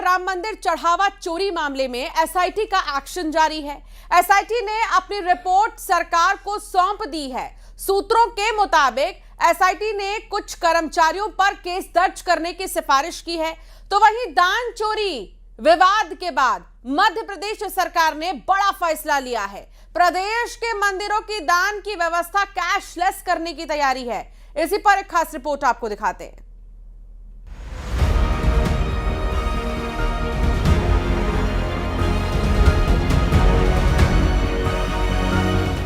राम मंदिर चढ़ावा चोरी मामले में एसआईटी का एक्शन जारी है। एसआईटी ने अपनी रिपोर्ट सरकार को सौंप दी है। सूत्रों के मुताबिक एसआईटी ने कुछ कर्मचारियों पर केस दर्ज करने की सिफारिश की है। तो वहीं दान चोरी विवाद के बाद मध्य प्रदेश सरकार ने बड़ा फैसला लिया है। प्रदेश के मंदिरों की दान की व्यवस्था कैशलेस करने की तैयारी है। इसी पर एक खास रिपोर्ट आपको दिखाते हैं।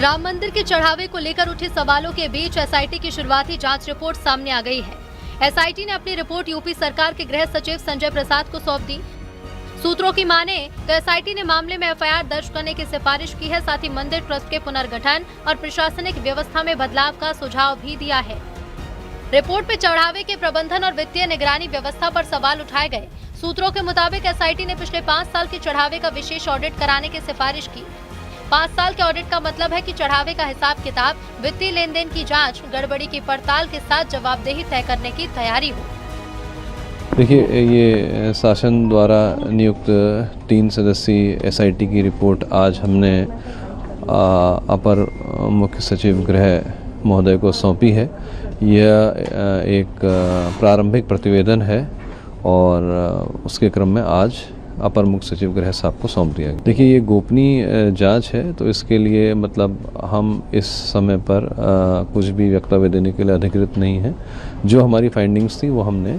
राम मंदिर के चढ़ावे को लेकर उठे सवालों के बीच एसआईटी की शुरुआती जांच रिपोर्ट सामने आ गई है। एसआईटी ने अपनी रिपोर्ट यूपी सरकार के गृह सचिव संजय प्रसाद को सौंप दी। सूत्रों की माने तो एसआईटी ने मामले में एफआईआर दर्ज करने की सिफारिश की है। साथ ही मंदिर ट्रस्ट के पुनर्गठन और प्रशासनिक व्यवस्था में बदलाव का सुझाव भी दिया है। रिपोर्ट में चढ़ावे के प्रबंधन और वित्तीय निगरानी व्यवस्था पर सवाल उठाए गए। सूत्रों के मुताबिक एसआईटी ने पिछले 5 साल के चढ़ावे का विशेष ऑडिट कराने की सिफारिश की। 5 साल के ऑडिट का मतलब है कि चढ़ावे का हिसाब किताब, वित्तीय लेन देन की जांच, गड़बड़ी की पड़ताल के साथ जवाबदेही तय करने की तैयारी हो। देखिए, ये शासन द्वारा नियुक्त 3 सदस्यीय एसआईटी की रिपोर्ट आज हमने अपर मुख्य सचिव गृह महोदय को सौंपी है। यह एक प्रारंभिक प्रतिवेदन है और उसके क्रम में आज अपर मुख्य सचिव गृह साहब को सौंप दिया गया। देखिए, ये गोपनीय जांच है, तो इसके लिए मतलब हम इस समय पर कुछ भी वक्तव्य देने के लिए अधिकृत नहीं है। जो हमारी फाइंडिंग्स थी वो हमने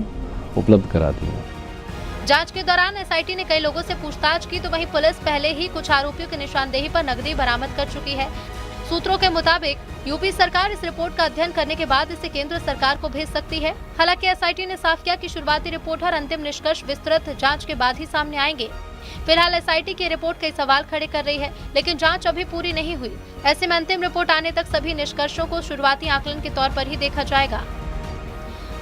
उपलब्ध करा दी है। जांच के दौरान एसआईटी ने कई लोगों से पूछताछ की, तो वहीं पुलिस पहले ही कुछ आरोपियों की निशानदेही पर नकदी बरामद कर चुकी है। सूत्रों के मुताबिक यूपी सरकार इस रिपोर्ट का अध्ययन करने के बाद इसे केंद्र सरकार को भेज सकती है। हालांकि एसआईटी ने साफ किया कि शुरुआती रिपोर्ट और अंतिम निष्कर्ष विस्तृत जांच के बाद ही सामने आएंगे। फिलहाल एसआईटी की रिपोर्ट कई सवाल खड़े कर रही है, लेकिन जांच अभी पूरी नहीं हुई। ऐसे में अंतिम रिपोर्ट आने तक सभी निष्कर्षों को शुरुआती आकलन के तौर पर ही देखा जाएगा।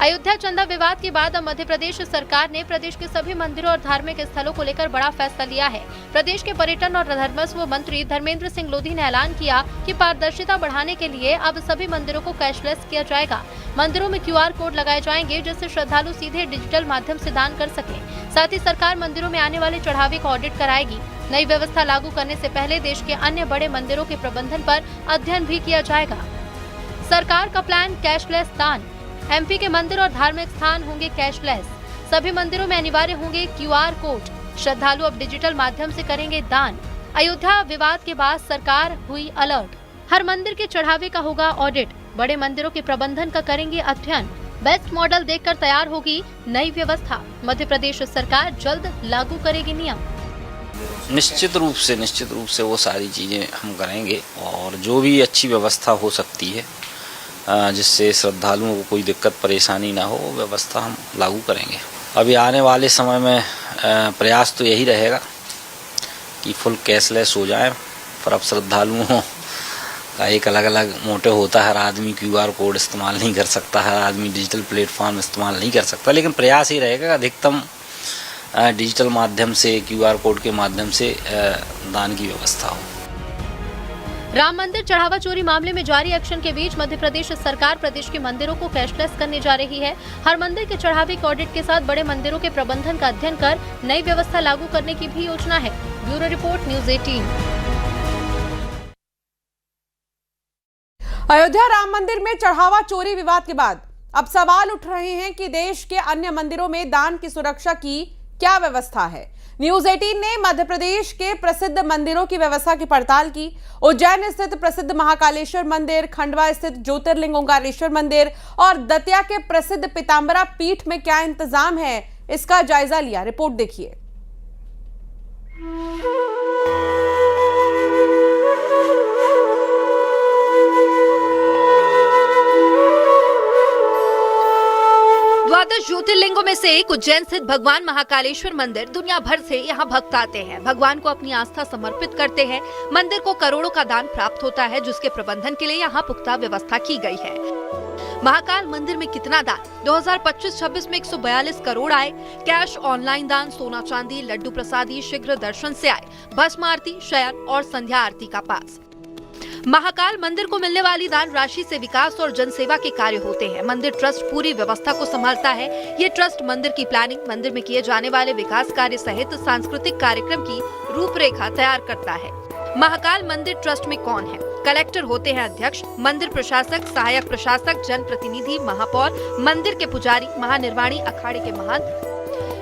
अयोध्या चंदा विवाद के बाद अब मध्य प्रदेश सरकार ने प्रदेश के सभी मंदिरों और धार्मिक स्थलों को लेकर बड़ा फैसला लिया है। प्रदेश के पर्यटन और धर्मस्व मंत्री धर्मेंद्र सिंह लोधी ने ऐलान किया कि पारदर्शिता बढ़ाने के लिए अब सभी मंदिरों को कैशलेस किया जाएगा। मंदिरों में QR कोड लगाए जाएंगे, जिससे श्रद्धालु सीधे डिजिटल माध्यम से दान कर सके। साथ ही सरकार मंदिरों में आने वाले चढ़ावे का ऑडिट कराएगी। नई व्यवस्था लागू करने से पहले देश के अन्य बड़े मंदिरों के प्रबंधन पर अध्ययन भी किया जाएगा। सरकार का प्लान कैशलेस दान। एमपी के मंदिर और धार्मिक स्थान होंगे कैशलेस। सभी मंदिरों में अनिवार्य होंगे QR कोड। श्रद्धालु अब डिजिटल माध्यम से करेंगे दान। अयोध्या विवाद के बाद सरकार हुई अलर्ट। हर मंदिर के चढ़ावे का होगा ऑडिट। बड़े मंदिरों के प्रबंधन का करेंगे अध्ययन। बेस्ट मॉडल देखकर तैयार होगी नई व्यवस्था। मध्य प्रदेश सरकार जल्द लागू करेगी नियम। निश्चित रूप से वो सारी चीजें हम करेंगे और जो भी अच्छी व्यवस्था हो सकती है जिससे श्रद्धालुओं को कोई दिक्कत परेशानी ना हो, वो व्यवस्था हम लागू करेंगे। अभी आने वाले समय में प्रयास तो यही रहेगा कि फुल कैशलेस हो जाए, पर अब श्रद्धालुओं का एक अलग अलग मोटिव होता है। हर आदमी QR कोड इस्तेमाल नहीं कर सकता, हर आदमी डिजिटल प्लेटफॉर्म इस्तेमाल नहीं कर सकता, लेकिन प्रयास ही रहेगा अधिकतम डिजिटल माध्यम से, QR कोड के माध्यम से दान की व्यवस्था हो। राम मंदिर चढ़ावा चोरी मामले में जारी एक्शन के बीच मध्य प्रदेश सरकार प्रदेश के मंदिरों को कैशलेस करने जा रही है। हर मंदिर के चढ़ावे के ऑडिट के साथ बड़े मंदिरों के प्रबंधन का अध्ययन कर नई व्यवस्था लागू करने की भी योजना है। Bureau report, news 18। Ayodhya Ram मंदिर में चढ़ावा चोरी विवाद के बाद अब सवाल उठ रहे हैं कि देश के अन्य मंदिरों में दान की सुरक्षा की क्या व्यवस्था है। न्यूज़ 18 ने मध्य प्रदेश के प्रसिद्ध मंदिरों की व्यवस्था की पड़ताल की। उज्जैन स्थित प्रसिद्ध महाकालेश्वर मंदिर, खंडवा स्थित ज्योतिर्लिंग ओंकारेश्वर मंदिर और दतिया के प्रसिद्ध पीताम्बरा पीठ में क्या इंतजाम है, इसका जायजा लिया। रिपोर्ट देखिए। द्वादश ज्योतिर्लिंगों में से एक उज्जैन स्थित भगवान महाकालेश्वर मंदिर, दुनिया भर से यहाँ भक्त आते हैं, भगवान को अपनी आस्था समर्पित करते हैं। मंदिर को करोड़ों का दान प्राप्त होता है, जिसके प्रबंधन के लिए यहाँ पुख्ता व्यवस्था की गई है। महाकाल मंदिर में कितना दान? 2025-26 में 142 करोड़ आए। कैश, ऑनलाइन दान, सोना चांदी, लड्डू प्रसादी, शीघ्र दर्शन से आए, भस्म आरती, शयन और संध्या आरती का पास। महाकाल मंदिर को मिलने वाली दान राशि से विकास और जनसेवा के कार्य होते हैं। मंदिर ट्रस्ट पूरी व्यवस्था को संभालता है। ये ट्रस्ट मंदिर की प्लानिंग, मंदिर में किए जाने वाले विकास कार्य सहित सांस्कृतिक कार्यक्रम की रूपरेखा तैयार करता है। महाकाल मंदिर ट्रस्ट में कौन है? कलेक्टर होते हैं अध्यक्ष, मंदिर प्रशासक, सहायक प्रशासक, जनप्रतिनिधि, महापौर, मंदिर के पुजारी, महानिर्वाणी, अखाड़े के महंत।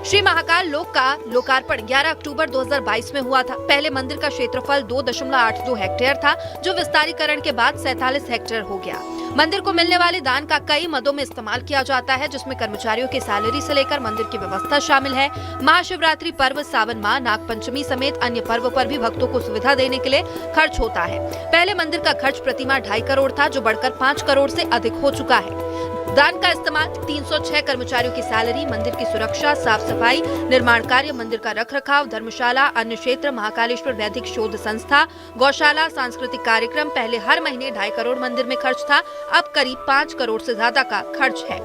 श्री महाकाल लोक का लोकार्पण 11 अक्टूबर 2022 में हुआ था। पहले मंदिर का क्षेत्रफल 2.82 हेक्टेयर था, जो विस्तारीकरण के बाद 47 हेक्टेयर हो गया। मंदिर को मिलने वाले दान का कई मदों में इस्तेमाल किया जाता है, जिसमें कर्मचारियों की सैलरी से लेकर मंदिर की व्यवस्था शामिल है। महाशिवरात्रि पर्व, सावन माह, नागपंचमी समेत अन्य पर्व पर भी भक्तों को सुविधा देने के लिए खर्च होता है। पहले मंदिर का खर्च प्रतिमाह 2.5 करोड़ था, जो बढ़कर 5 करोड़ से अधिक हो चुका है। दान का इस्तेमाल 306 कर्मचारियों की सैलरी, मंदिर की सुरक्षा, साफ सफाई, निर्माण कार्य, मंदिर का रखरखाव, धर्मशाला, अन्य क्षेत्र, महाकालेश्वर वैदिक शोध संस्था, गौशाला, सांस्कृतिक कार्यक्रम। पहले हर महीने 2.5 करोड़ मंदिर में खर्च था, अब करीब 5 करोड़ से ज्यादा का खर्च है।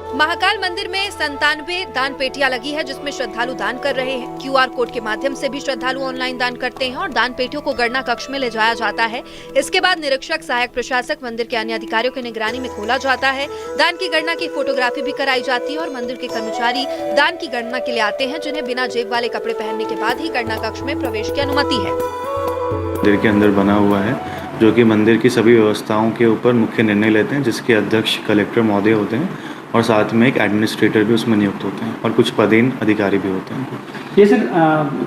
महाकाल मंदिर में 97 दान पेटियां लगी है, जिसमें श्रद्धालु दान कर रहे हैं। QR कोड के माध्यम से भी श्रद्धालु ऑनलाइन दान करते हैं और दान पेटियों को गणना कक्ष में ले जाया जाता है। इसके बाद निरीक्षक, सहायक प्रशासक, मंदिर के अन्य अधिकारियों की निगरानी में खोला जाता है। दान की गणना की फोटोग्राफी भी कराई जाती है और मंदिर के कर्मचारी दान की गणना के लिए आते हैं, जिन्हें बिना जेब वाले कपड़े पहनने के बाद ही गणना कक्ष में प्रवेश की अनुमति है। मंदिर के अंदर बना हुआ है, जो कि मंदिर की सभी व्यवस्थाओं के ऊपर मुख्य निर्णय लेते हैं, जिसके अध्यक्ष कलेक्टर महोदय होते हैं और साथ में एक एडमिनिस्ट्रेटर भी उसमें नियुक्त होते हैं और कुछ पदेन अधिकारी भी होते हैं। ये सर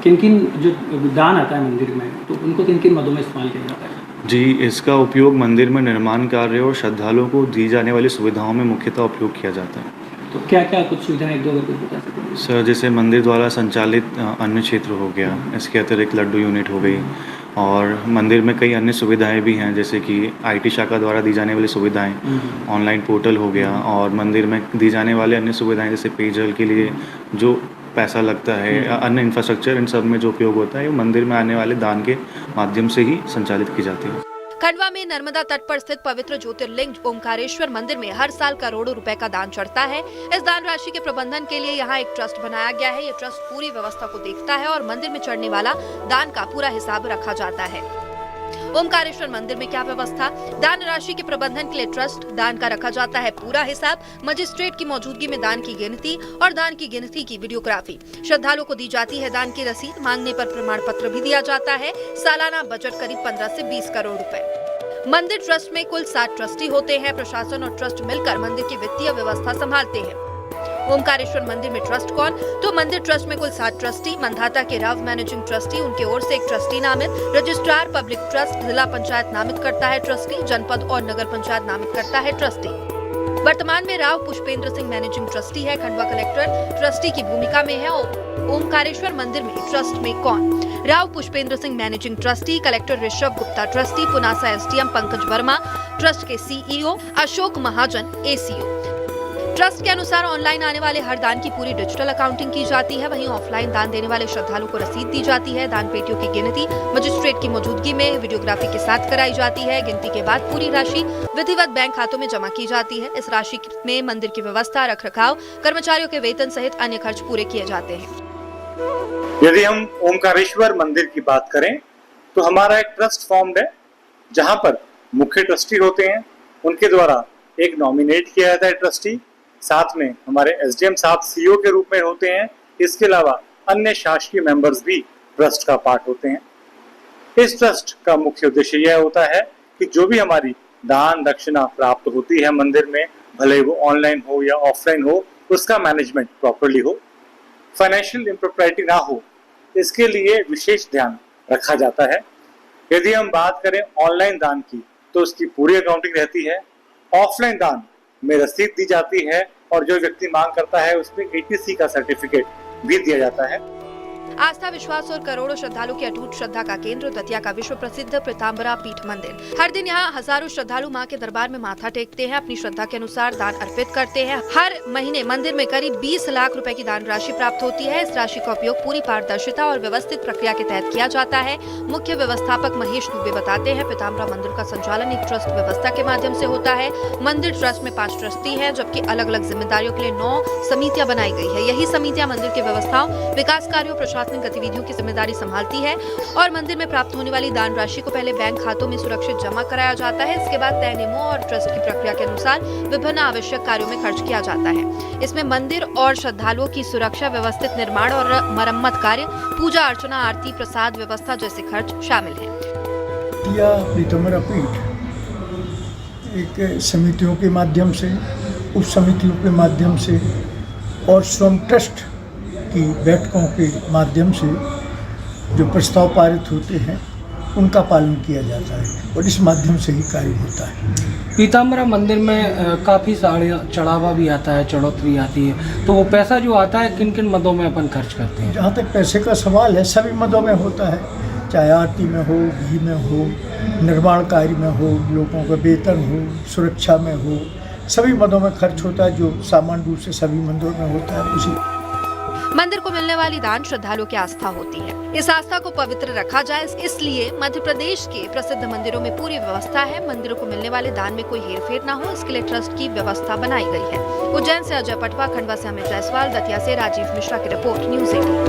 किन किन जो दान आता है मंदिर में, तो उनको किन किन मदों में इस्तेमाल किया जाता है? जी, इसका उपयोग मंदिर में निर्माण कार्य और श्रद्धालुओं को दी जाने वाली सुविधाओं में मुख्यतः उपयोग किया जाता है। तो क्या क्या कुछ सुविधाएं एक दो अगर कुछ बता सकते? सर, जैसे मंदिर द्वारा संचालित अन्न क्षेत्र हो गया, इसके अतिरिक्त लड्डू यूनिट हो गई, और मंदिर में कई अन्य सुविधाएं भी हैं, जैसे कि IT शाखा द्वारा दी जाने वाली सुविधाएं, ऑनलाइन पोर्टल हो गया, और मंदिर में दी जाने वाले अन्य सुविधाएं जैसे पेयजल के लिए जो पैसा लगता है या अन्य इंफ्रास्ट्रक्चर, इन सब में जो उपयोग होता है वो मंदिर में आने वाले दान के माध्यम से ही संचालित की जाती है। खंडवा में नर्मदा तट पर स्थित पवित्र ज्योतिर्लिंग ओमकारेश्वर मंदिर में हर साल करोड़ों रुपए का दान चढ़ता है। इस दान राशि के प्रबंधन के लिए यहाँ एक ट्रस्ट बनाया गया है। ये ट्रस्ट पूरी व्यवस्था को देखता है और मंदिर में चढ़ने वाला दान का पूरा हिसाब रखा जाता है। ओमकारेश्वर मंदिर में क्या व्यवस्था? दान राशि के प्रबंधन के लिए ट्रस्ट, दान का रखा जाता है पूरा हिसाब, मजिस्ट्रेट की मौजूदगी में दान की गिनती और दान की गिनती की वीडियोग्राफी। श्रद्धालुओं को दी जाती है दान की रसीद, मांगने पर प्रमाण पत्र भी दिया जाता है। सालाना बजट करीब 15 से 20 करोड़ रुपए। मंदिर ट्रस्ट में कुल 7 ट्रस्टी होते हैं। प्रशासन और ट्रस्ट मिलकर मंदिर की वित्तीय व्यवस्था संभालते हैं। ओमकारेश्वर मंदिर में ट्रस्ट कौन? तो मंदिर ट्रस्ट में कुल 7 ट्रस्टी, मंधाता के रव मैनेजिंग ट्रस्टी, उनके ओर से एक ट्रस्टी नामित, रजिस्ट्रार पब्लिक ट्रस्ट, जिला पंचायत नामित करता है ट्रस्टी, जनपद और नगर पंचायत नामित करता है ट्रस्टी। वर्तमान में राव पुष्पेंद्र सिंह मैनेजिंग ट्रस्टी है। खंडवा कलेक्टर ट्रस्टी की भूमिका में है। ओमकारेश्वर मंदिर में ट्रस्ट में कौन? Rao Pushpendra Singh managing trustee, collector Rishabh Gupta trustee, Punasa SDM Pankaj Verma, trust के CEO अशोक महाजन ACO। ट्रस्ट के अनुसार ऑनलाइन आने वाले हर दान की पूरी डिजिटल अकाउंटिंग की जाती है। वहीं ऑफलाइन दान देने वाले श्रद्धालु को रसीद दी जाती है। दान पेटियों की गिनती मजिस्ट्रेट की मौजूदगी में वीडियोग्राफी के साथ कराई जाती है। गिनती के बाद पूरी राशि विधिवत बैंक खातों में जमा की जाती है। इस राशि में मंदिर की व्यवस्था, रखरखाव, कर्मचारियों के वेतन सहित अन्य खर्च पूरे किए जाते हैं। यदि हम ओमकारेश्वर मंदिर की बात करें तो हमारा एक ट्रस्ट फॉर्म्ड है, जहां पर मुख्य ट्रस्टी होते हैं, उनके द्वारा एक नॉमिनेट किया जाता है ट्रस्टी, साथ में हमारे SDM साहब CEO के रूप में होते हैं। इसके अलावा अन्य शासकीय मेंबर्स भी ट्रस्ट का पार्ट होते हैं। इस ट्रस्ट का मुख्य उद्देश्य यह होता है कि जो भी हमारी दान दक्षिणा प्राप्त होती है मंदिर में, भले वो ऑनलाइन हो या ऑफलाइन हो, उसका मैनेजमेंट प्रॉपर्ली हो, फाइनेंशियल इम्प्रॉपर्टी ना हो, इसके लिए विशेष ध्यान रखा जाता है। यदि हम बात करें ऑनलाइन दान की तो उसकी पूरी अकाउंटिंग रहती है। ऑफलाइन दान में रसीद दी जाती है और जो व्यक्ति मांग करता है उसमें ATC का सर्टिफिकेट भी दिया जाता है। आस्था, विश्वास और करोड़ों श्रद्धालु की अटूट श्रद्धा का केंद्र दतिया का विश्व प्रसिद्ध पीताम्बरा पीठ मंदिर। हर दिन यहाँ हजारों श्रद्धालु मां के दरबार में माथा टेकते हैं, अपनी श्रद्धा के अनुसार दान अर्पित करते हैं। हर महीने मंदिर में करीब 20 लाख रुपए की दान राशि प्राप्त होती है। इस राशि का उपयोग पूरी पारदर्शिता और व्यवस्थित प्रक्रिया के तहत किया जाता है। मुख्य व्यवस्थापक महेश दुबे बताते हैं, पीताम्बरा मंदिर का संचालन एक ट्रस्ट व्यवस्था के माध्यम से होता है। मंदिर ट्रस्ट में 5 ट्रस्टी है, जबकि अलग अलग जिम्मेदारियों के लिए 9 समितियां बनाई गई है। यही समितियां मंदिर की व्यवस्थाओं, विकास कार्यों, प्रशासनिक गतिविधियों की जिम्मेदारी संभालती है और मंदिर में प्राप्त होने वाली दान राशि को पहले बैंक खातों में सुरक्षित जमा कराया जाता है। इसके बाद तय नियमों और ट्रस्ट की प्रक्रिया के अनुसार विभिन्न आवश्यक कार्यों में खर्च किया जाता है। इसमें मंदिर और श्रद्धालुओं की सुरक्षा, व्यवस्थित निर्माण और मरम्मत कार्य, पूजा अर्चना, आरती, प्रसाद व्यवस्था जैसे खर्च शामिल हैं। पीताम्बरा पीठ एक समितियों के माध्यम से, उप समितियों के माध्यम से और श्रम ट्रस्ट की बैठकों के माध्यम से जो प्रस्ताव पारित होते हैं उनका पालन किया जाता है और इस माध्यम से ही कार्य होता है। पीताम्बरा मंदिर में काफ़ी सारे चढ़ावा भी आता है, चढ़ोतरी आती है, तो वो पैसा जो आता है किन किन मदों में अपन खर्च करते हैं? जहाँ तक पैसे का सवाल है, सभी मदों में होता है, चाहे आरती में हो, घी में हो, निर्माण कार्य में हो, लोगों का वेतन हो, सुरक्षा में हो, सभी मदों में खर्च होता है जो सामान्य रूप से सभी मंदिरों में होता है। उसी मंदिर को मिलने वाली दान श्रद्धालुओं की आस्था होती है। इस आस्था को पवित्र रखा जाए, इसलिए मध्य प्रदेश के प्रसिद्ध मंदिरों में पूरी व्यवस्था है। मंदिरों को मिलने वाले दान में कोई हेरफेर न हो, इसके लिए ट्रस्ट की व्यवस्था बनाई गई है। उज्जैन से अजय पटवा, खंडवा से अमित जायसवाल, दतिया से राजीव मिश्रा की रिपोर्ट, न्यूज़ 18।